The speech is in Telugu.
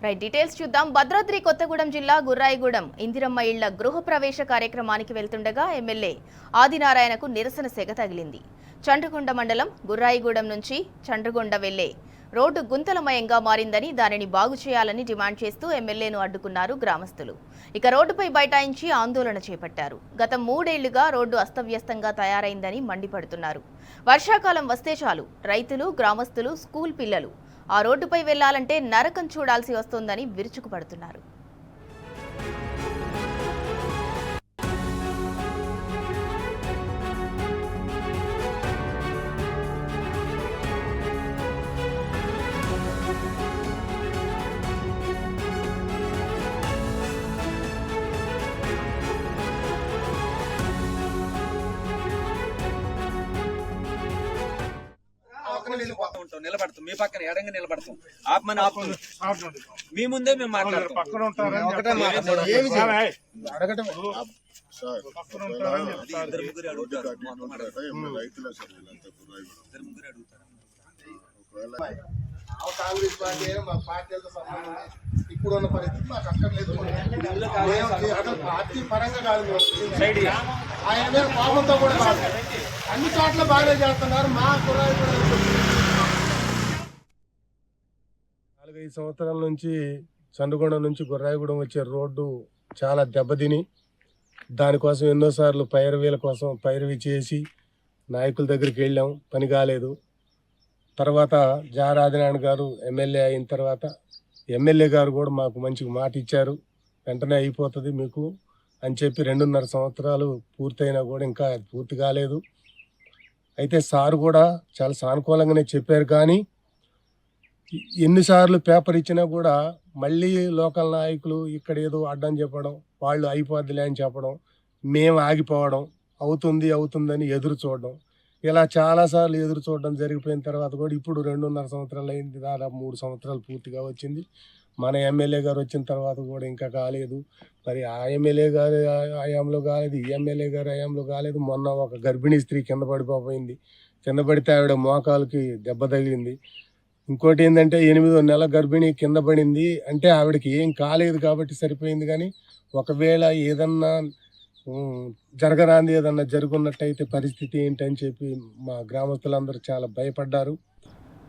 రైట్ డీటెయిల్స్ చూద్దాం. భద్రాద్రి కొత్తగూడెం జిల్లా గుర్రాయిగూడెం ఇందిరమ్మ ఇళ్ల గృహప్రవేశ కార్యక్రమానికి వెళ్తుండగా ఎమ్మెల్యే ఆదినారాయణకు నిరసన సెగ తగిలింది. చండ్రగొండ మండలం గుర్రాయిగూడెం నుంచి చండ్రగొండ వెళ్లే రోడ్డు గుంతలమయంగా మారిందని, దానిని బాగు చేయాలని డిమాండ్ చేస్తూ ఎమ్మెల్యేను అడ్డుకున్నారు గ్రామస్తులు. ఇక రోడ్డుపై బైఠాయించి ఆందోళన చేపట్టారు. గత 3 ఏళ్లుగా రోడ్డు అస్తవ్యస్తంగా తయారైందని మండిపడుతున్నారు. వర్షాకాలం వస్తే చాలు రైతులు, గ్రామస్తులు, స్కూల్ పిల్లలు ఆ రోడ్డుపై వెళ్లాలంటే నరకం చూడాల్సి వస్తోందని విరుచుకుపడుతున్నారు. నిలబడతాం, మీ పక్కన ఎడంగా నిలబడతాం. ఆపమని ఆపుతుంది, మీ ముందే మేము మాట్లాడతాం. కాంగ్రెస్ పార్టీ మా పార్టీలతో సంబంధం ఇప్పుడు ఉన్న పరిస్థితి మాకు అక్కర్లేదు. అసలు పార్టీ పరంగా కాదు, ఆయన మీద కోపంతో కూడా కాదు. అన్ని చోట్ల బాగానే చేస్తున్నారు. మా కుర్రాయి కూడా 4-5 సంవత్సరాల నుంచి చండ్రగొండ నుంచి గుర్రాయిగూడెం వచ్చే రోడ్డు చాలా దెబ్బతిని, దానికోసం ఎన్నోసార్లు పైరవీల కోసం పైరవి చేసి నాయకుల దగ్గరికి వెళ్ళాం, పని కాలేదు. తర్వాత ఆదినారాయణ గారు ఎమ్మెల్యే అయిన తర్వాత ఎమ్మెల్యే గారు కూడా మాకు మంచి మాట ఇచ్చారు, వెంటనే అయిపోతుంది మీకు అని చెప్పి 2.5 సంవత్సరాలు పూర్తయినా కూడా ఇంకా పూర్తి కాలేదు. అయితే సార్ కూడా చాలా సానుకూలంగానే చెప్పారు, కానీ ఎన్నిసార్లు పేపర్ ఇచ్చినా కూడా మళ్ళీ లోకల్ నాయకులు ఇక్కడ ఏదో అడ్డం చెప్పడం, వాళ్ళు అయిపోద్దిలే అని చెప్పడం, మేము ఆగిపోవడం, అవుతుందని ఎదురు చూడడం, ఇలా చాలాసార్లు ఎదురు చూడడం జరిగిపోయిన తర్వాత కూడా ఇప్పుడు 2.5 సంవత్సరాలు అయింది, దాదాపు 3 సంవత్సరాలు పూర్తిగా వచ్చింది. మన ఎమ్మెల్యే గారు వచ్చిన తర్వాత కూడా ఇంకా కాలేదు. మరి ఆ ఎమ్మెల్యే గారి హయాంలో కాలేదు, ఈ ఎమ్మెల్యే గారి హయాంలో కాలేదు. మొన్న ఒక గర్భిణీ స్త్రీ కింద పడిపోయింది, కింద పడితే ఆవిడ మోకాలకి దెబ్బ తగిలింది. ఇంకోటి ఏంటంటే 8వ నెల గర్భిణీ కింద పడింది అంటే ఆవిడకి ఏం కాలేదు కాబట్టి సరిపోయింది. కానీ ఒకవేళ ఏదన్నా జరగరాంది ఏదన్నా జరుగున్నట్టయితే పరిస్థితి ఏంటని చెప్పి మా గ్రామస్తులందరూ చాలా భయపడ్డారు.